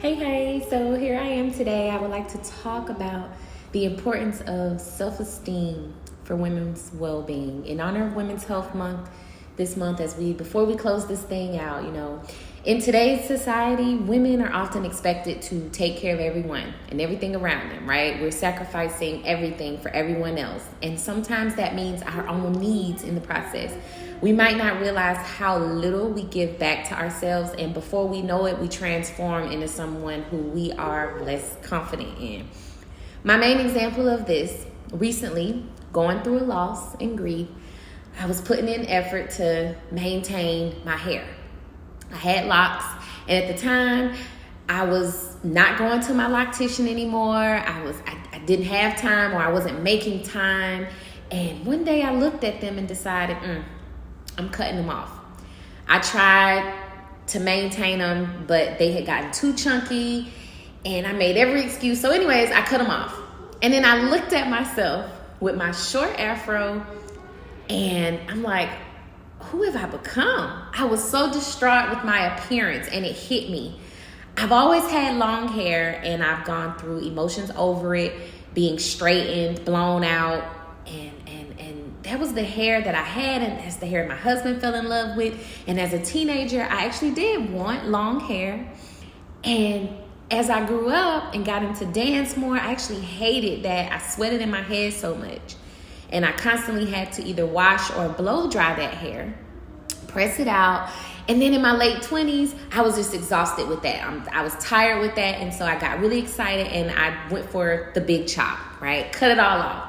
Hey, so here I am today. I would like to talk about the importance of self-esteem for women's well-being. In honor of Women's Health Month this month, before we close this thing out, in today's society, women are often expected to take care of everyone and everything around them, right? We're sacrificing everything for everyone else. And sometimes that means our own needs in the process. We might not realize how little we give back to ourselves, and before we know it, we transform into someone who we are less confident in. My main example of this, recently, going through a loss and grief, I was putting in effort to maintain my hair. I had locks, and at the time, I was not going to my loctician anymore. I didn't have time, or I wasn't making time. And one day I looked at them and decided, I'm cutting them off. I tried to maintain them, but they had gotten too chunky, and I made every excuse. So anyways, I cut them off. And then I looked at myself with my short afro, and I'm like, who have I become? I was so distraught with my appearance, and it hit me. I've always had long hair, and I've gone through emotions over it, being straightened, blown out, and that was the hair that I had, and that's the hair my husband fell in love with. And as a teenager, I actually did want long hair. And as I grew up and got into dance more, I actually hated that I sweated in my head so much. And I constantly had to either wash or blow dry that hair, press it out. And then in my late 20s, I was just exhausted with that. I was tired with that. And so I got really excited, and I went for the big chop, right? Cut it all off.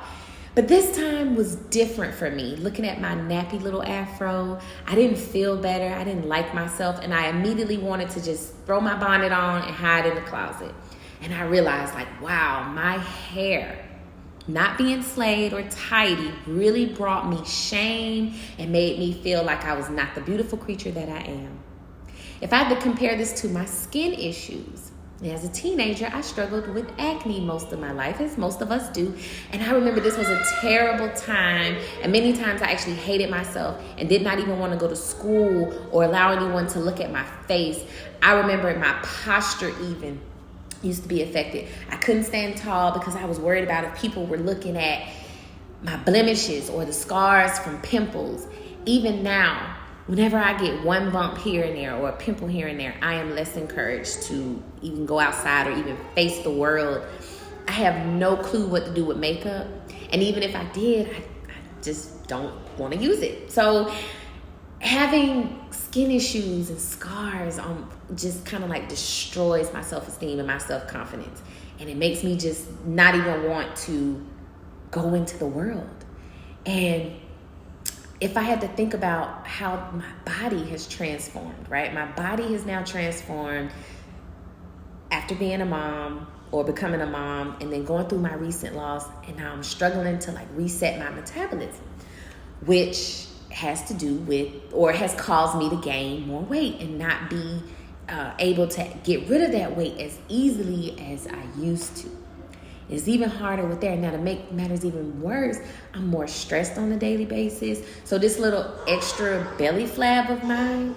But this time was different for me. Looking at my nappy little afro, I didn't feel better. I didn't like myself. And I immediately wanted to just throw my bonnet on and hide in the closet. And I realized, wow, my hair, not being slayed or tidy, really brought me shame and made me feel like I was not the beautiful creature that I am. If I had to compare this to my skin issues, as a teenager, I struggled with acne most of my life, as most of us do. And I remember this was a terrible time. And many times I actually hated myself and did not even want to go to school or allow anyone to look at my face. I remember my posture even used to be affected. I couldn't stand tall because I was worried about if people were looking at my blemishes or the scars from pimples. Even now, whenever I get one bump here and there or a pimple here and there, I am less encouraged to even go outside or even face the world. I have no clue what to do with makeup. And even if I did, I just don't want to use it. So having skin issues and scars just kind of like destroys my self-esteem and my self-confidence. And it makes me just not even want to go into the world. And if I had to think about how my body has transformed, right? My body has now transformed after being a mom or becoming a mom and then going through my recent loss. And now I'm struggling to reset my metabolism, which has to do with, or has caused me to gain more weight and not be able to get rid of that weight as easily as I used to. It's even harder with that. Now, to make matters even worse, I'm more stressed on a daily basis. So this little extra belly flab of mine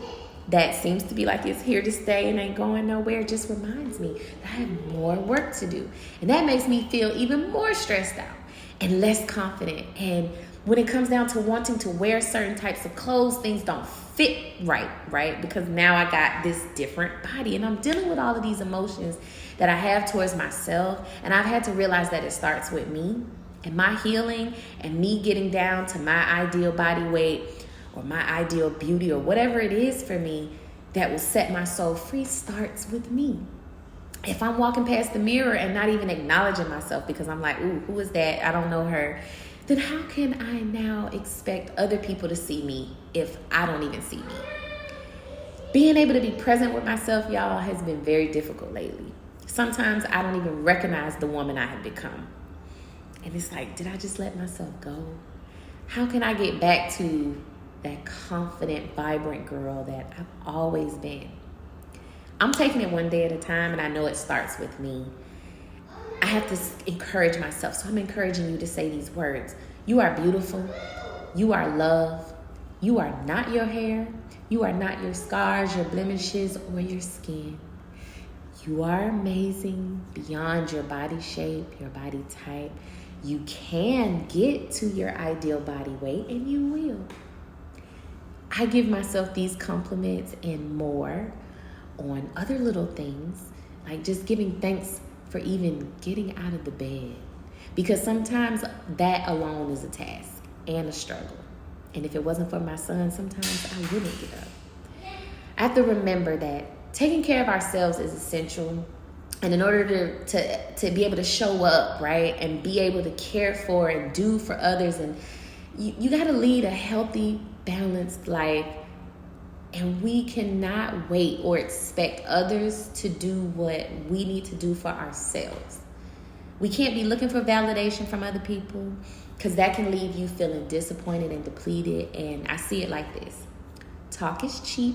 that seems to be like it's here to stay and ain't going nowhere just reminds me that I have more work to do. And that makes me feel even more stressed out and less confident. And when it comes down to wanting to wear certain types of clothes, things don't fit right? Because now I got this different body and I'm dealing with all of these emotions that I have towards myself. And I've had to realize that it starts with me and my healing and me getting down to my ideal body weight or my ideal beauty or whatever it is for me that will set my soul free starts with me. If I'm walking past the mirror and not even acknowledging myself because I'm like, ooh, who is that? I don't know her. Then how can I now expect other people to see me if I don't even see me? Being able to be present with myself, y'all, has been very difficult lately. Sometimes I don't even recognize the woman I have become. And it's like, did I just let myself go? How can I get back to that confident, vibrant girl that I've always been? I'm taking it one day at a time, and I know it starts with me. I have to encourage myself. So I'm encouraging you to say these words. You are beautiful. You are love. You are not your hair. You are not your scars, your blemishes, or your skin. You are amazing beyond your body shape, your body type. You can get to your ideal body weight, and you will. I give myself these compliments and more on other little things, like just giving thanks for even getting out of the bed. Because sometimes that alone is a task and a struggle. And if it wasn't for my son, sometimes I wouldn't get up. I have to remember that taking care of ourselves is essential. And in order to be able to show up, right, and be able to care for and do for others, and you got to lead a healthy, balanced life. And we cannot wait or expect others to do what we need to do for ourselves. We can't be looking for validation from other people, because that can leave you feeling disappointed and depleted. And I see it like this. Talk is cheap.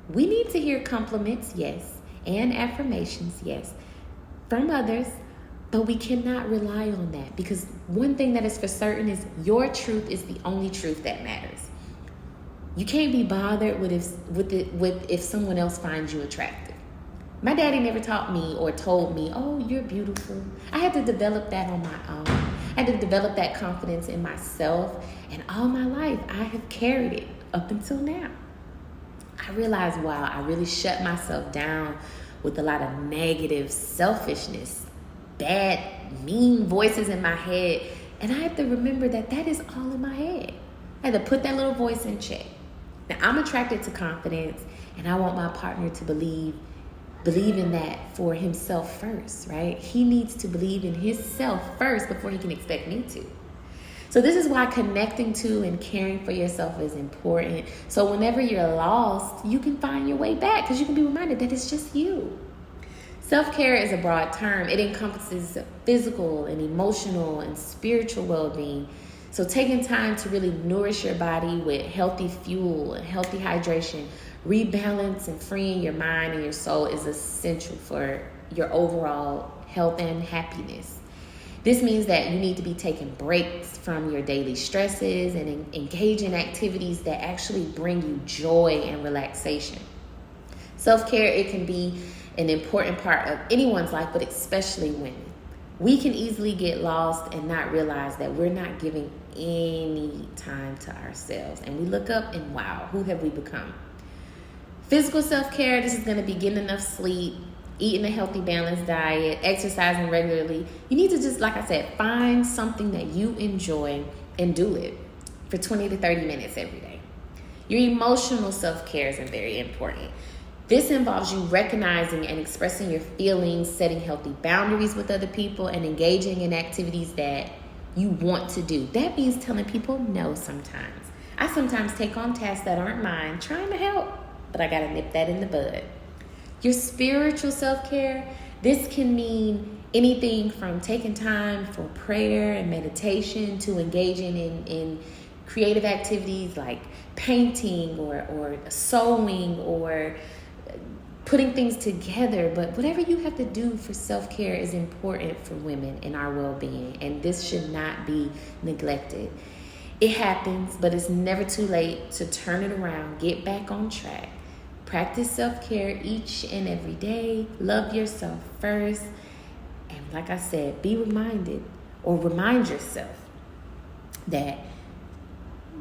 We need to hear compliments, yes, and affirmations, yes, from others, but we cannot rely on that, because one thing that is for certain is your truth is the only truth that matters. You can't be bothered with if someone else finds you attractive. My daddy never taught me or told me, oh, you're beautiful. I had to develop that on my own. I had to develop that confidence in myself, and all my life I have carried it up until now. I realized, wow, I really shut myself down with a lot of negative selfishness, bad, mean voices in my head. And I have to remember that that is all in my head. I had to put that little voice in check. Now, I'm attracted to confidence, and I want my partner to believe in that for himself first, right? He needs to believe in himself first before he can expect me to. So this is why connecting to and caring for yourself is important. So whenever you're lost, you can find your way back, because you can be reminded that it's just you. Self-care is a broad term. It encompasses physical and emotional and spiritual well-being. So taking time to really nourish your body with healthy fuel and healthy hydration, rebalance and freeing your mind and your soul is essential for your overall health and happiness. This means that you need to be taking breaks from your daily stresses and engage in activities that actually bring you joy and relaxation. Self-care, it can be an important part of anyone's life, but especially women. We can easily get lost and not realize that we're not giving any time to ourselves. And we look up and wow, who have we become? Physical self-care, this is going to be getting enough sleep, eating a healthy, balanced diet, exercising regularly. You need to just, like I said, find something that you enjoy and do it for 20 to 30 minutes every day. Your emotional self-care is very important. This involves you recognizing and expressing your feelings, setting healthy boundaries with other people, and engaging in activities that you want to do. That means telling people no sometimes. I sometimes take on tasks that aren't mine, trying to help, but I gotta nip that in the bud. Your spiritual self-care, this can mean anything from taking time for prayer and meditation to engaging in creative activities like painting or sewing or putting things together. But whatever you have to do for self-care is important for women in our well-being, and this should not be neglected. It happens, but it's never too late to turn it around, get back on track. Practice self-care each and every day. Love yourself first. And like I said, be reminded or remind yourself that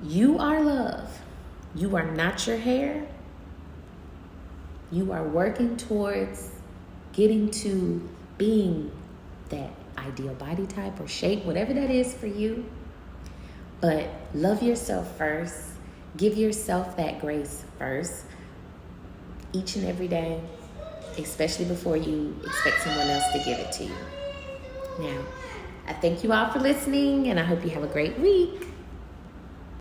you are love. You are not your hair. You are working towards getting to being that ideal body type or shape, whatever that is for you. But love yourself first. Give yourself that grace first. Each and every day, especially before you expect someone else to give it to you. Now, I thank you all for listening, and I hope you have a great week.